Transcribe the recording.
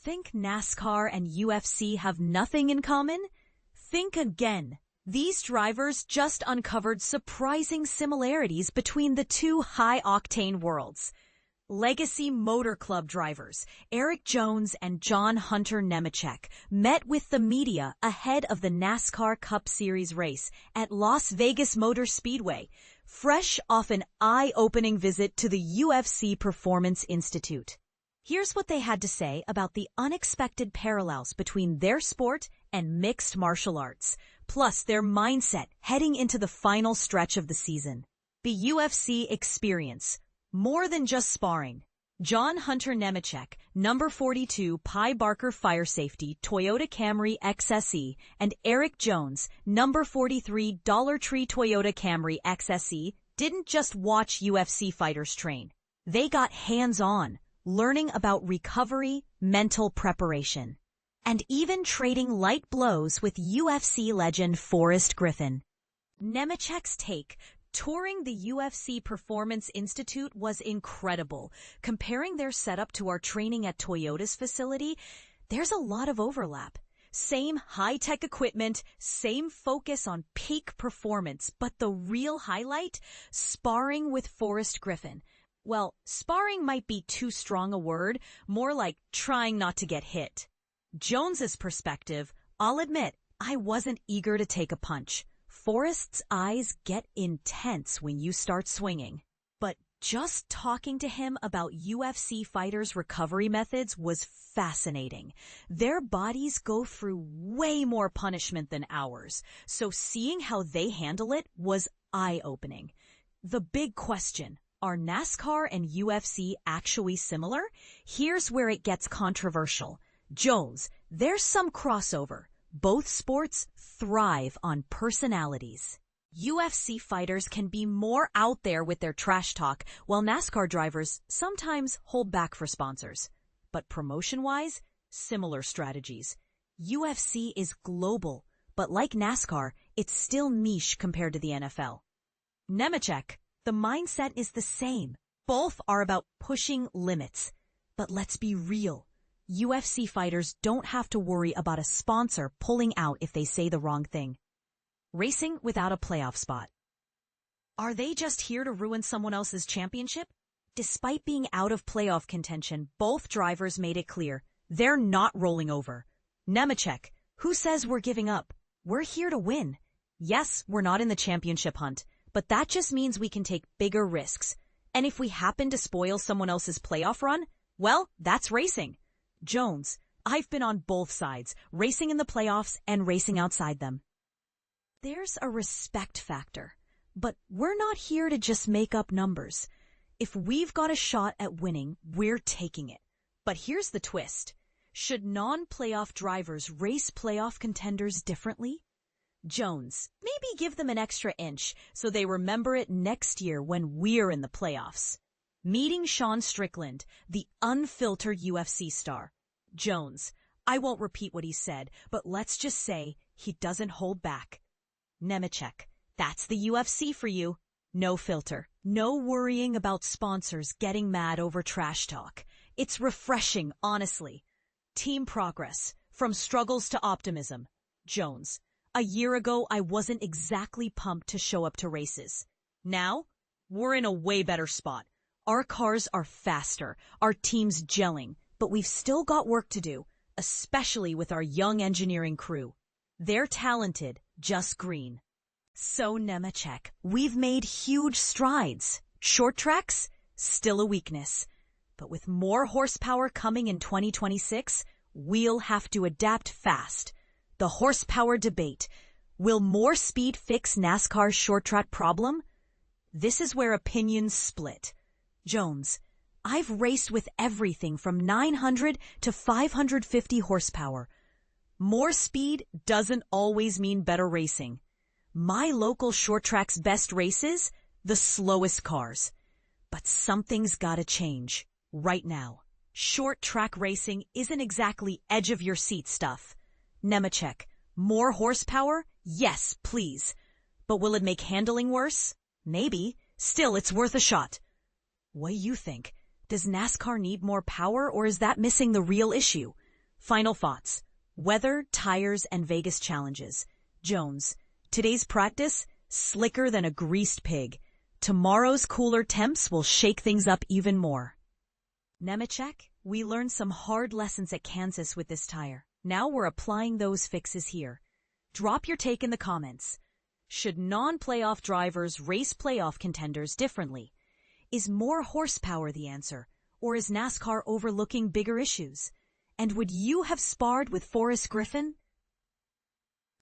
Think NASCAR and UFC have nothing in common? Think again. These drivers just uncovered surprising similarities between the two high-octane worlds. Legacy Motor Club drivers Erik Jones and John Hunter Nemechek met with the media ahead of the NASCAR Cup Series race at Las Vegas Motor Speedway, fresh off an eye-opening visit to the UFC Performance Institute. Here's what they had to say about the unexpected parallels between their sport and mixed martial arts, plus their mindset heading into the final stretch of the season. The UFC experience. More than just sparring. John Hunter Nemechek, number 42 Pi Barker Fire Safety Toyota Camry XSE, and Erik Jones, number 43 Dollar Tree Toyota Camry XSE, didn't just watch UFC fighters train. They got hands-on, learning about recovery, mental preparation, and even trading light blows with UFC legend Forrest Griffin. Nemechek's take, touring the UFC Performance Institute, was incredible. Comparing their setup to our training at Toyota's facility, there's a lot of overlap. Same high-tech equipment, same focus on peak performance, but the real highlight? Sparring with Forrest Griffin. Well, sparring might be too strong a word, more like trying not to get hit. Jones's perspective, I'll admit, I wasn't eager to take a punch. Forrest's eyes get intense when you start swinging. But just talking to him about UFC fighters' recovery methods was fascinating. Their bodies go through way more punishment than ours, so seeing how they handle it was eye-opening. The big question, are NASCAR and UFC actually similar? Here's where it gets controversial. Jones, there's some crossover. Both sports thrive on personalities. UFC fighters can be more out there with their trash talk, while NASCAR drivers sometimes hold back for sponsors. But promotion-wise, similar strategies. UFC is global, but like NASCAR, it's still niche compared to the NFL. Nemechek, the mindset is the same. Both are about pushing limits. But let's be real. UFC fighters don't have to worry about a sponsor pulling out if they say the wrong thing. Racing without a playoff spot. Are they just here to ruin someone else's championship? Despite being out of playoff contention, both drivers made it clear they're not rolling over. Nemechek, who says we're giving up? We're here to win. Yes, we're not in the championship hunt, but that just means we can take bigger risks. And if we happen to spoil someone else's playoff run, well, that's racing. Jones, I've been on both sides, racing in the playoffs and racing outside them. There's a respect factor, but we're not here to just make up numbers. If we've got a shot at winning, we're taking it. But here's the twist. Should non-playoff drivers race playoff contenders differently? Jones, maybe give them an extra inch so they remember it next year when we're in the playoffs. Meeting Sean Strickland, the unfiltered UFC star. Jones, I won't repeat what he said, but let's just say he doesn't hold back. Nemechek, that's the UFC for you. No filter. No worrying about sponsors getting mad over trash talk. It's refreshing, honestly. Team progress. From struggles to optimism. Jones, a year ago I wasn't exactly pumped to show up to races. Now, we're in a way better spot. Our cars are faster, our team's gelling, but we've still got work to do, especially with our young engineering crew. They're talented, just green. So Nemechek, we've made huge strides. Short tracks? Still a weakness. But with more horsepower coming in 2026, we'll have to adapt fast. The horsepower debate. Will more speed fix NASCAR's short track problem? This is where opinions split. Jones, I've raced with everything from 900 to 550 horsepower. More speed doesn't always mean better racing. My local short track's best races, the slowest cars. But something's gotta change, right now. Short track racing isn't exactly edge-of-your-seat stuff. Nemechek, more horsepower? Yes, please. But will it make handling worse? Maybe. Still, it's worth a shot. What do you think? Does NASCAR need more power, or is that missing the real issue? Final thoughts. Weather, tires, and Vegas challenges. Jones. Today's practice, slicker than a greased pig. Tomorrow's cooler temps will shake things up even more. Nemechek. We learned some hard lessons at Kansas with this tire. Now we're applying those fixes here. Drop your take in the comments. Should non-playoff drivers race playoff contenders differently? Is more horsepower the answer, or is NASCAR overlooking bigger issues? And would you have sparred with Forrest Griffin?